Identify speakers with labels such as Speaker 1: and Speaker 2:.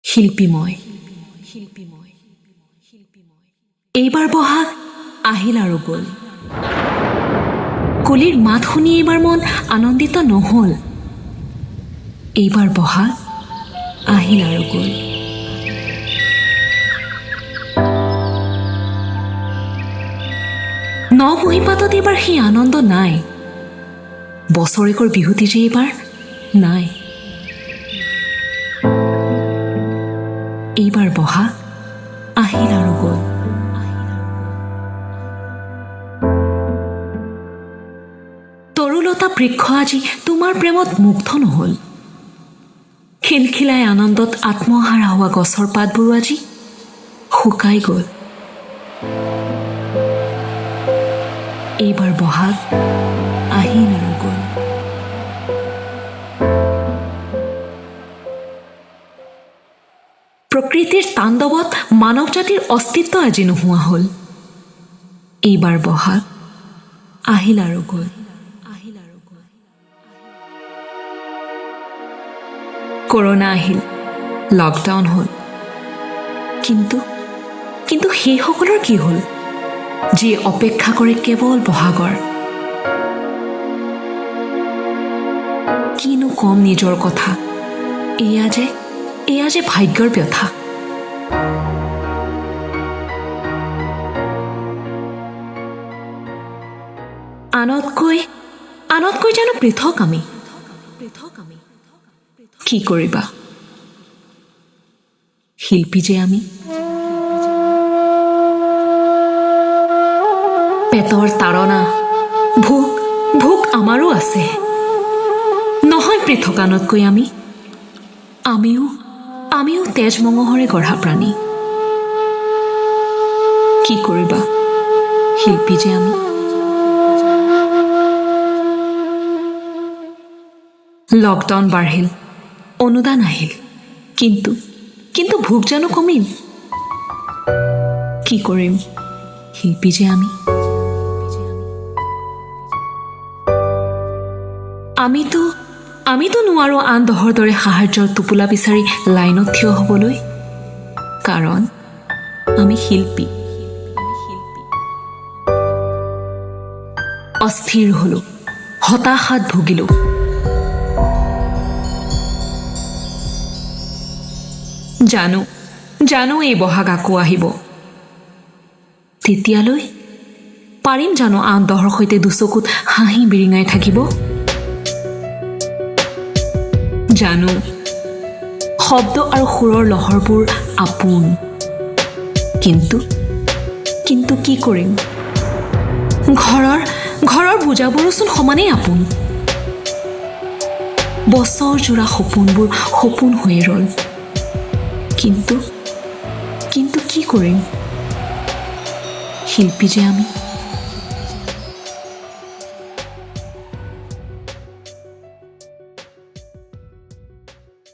Speaker 1: শিল্পীময় এইবাৰ বহাগ আহিল আৰু গ'ল। কুলিৰ মাত শুনি এইবাৰ মন আনন্দিত নহ'ল। এইবাৰ বহাগ আহিল আৰু গ'ল। নকুঁহিপাতত এইবাৰ সেই আনন্দ নাই। বছৰেকৰ বিহুটি যে এইবাৰ নাই। এইবাৰ বহাগ আহিল আৰু গ'ল। তৰুলতা বৃক্ষ আজি তোমাৰ প্ৰেমত মুগ্ধ নহ'ল। খিলখিলাই আনন্দত আত্মহাৰা হোৱা গছৰ পাতবোৰো আজি শুকাই গ'ল। এইবাৰ বহাগ আহিল আৰু গ'ল। প্ৰকৃতিৰ তাণ্ডৱত মানৱ জাতিৰ অস্তিত্ব আজি নোহোৱা হ'ল। এইবাৰ বহাগ আহিল আৰু গ'ল। কৰোণা আহিল, লকডাউন হ'ল, কিন্তু সেইসকলৰ কি হ'ল যিয়ে অপেক্ষা কৰে কেৱল বহাগৰ? কিনো কম নিজৰ কথা, এয়া যে ভাগ্যৰ ব্যথা। আনতকৈ জানো পৃথক আমি? কি কৰিবা, শিল্পী যে আমি। পেটৰ তাৰণা, ভোক আমাৰো আছে। নহয় পৃথক আনতকৈ আমি। আমিও তেজ মঙহৰে গঢ়া প্ৰাণী। কি কৰিবা, শিল্পী যে আমি। লকডাউন বাঢ়িল, অনুদান আহিল, কিন্তু ভোক জানো কমিল? কি কৰিম, শিল্পী যে আমি। আমিতো নোৱাৰো আন দহৰ দৰে সাহায্যৰ টোপোলা বিচাৰি লাইনত থিয় হ'বলৈ, কাৰণ আমি শিল্পী। অস্থিৰ হলো, হতাশাত ভুগিলো। জানো এই বহাগ আকৌ আহিব। তেতিয়ালৈ পাৰিম জানো আন দহৰ সৈতে দুচকুত হাঁহি বিৰিঙাই থাকিব? জানো শব্দ আৰু সুৰৰ লহৰবোৰ আপোন, কিন্তু কি কৰিম? ঘৰৰ বোজাবোৰোচোন সমানেই আপোন। বছৰ জোৰা সপোনবোৰ সপোন হৈয়ে ৰ'ল, কিন্তু কি কৰিম, শিল্পী যে আমি।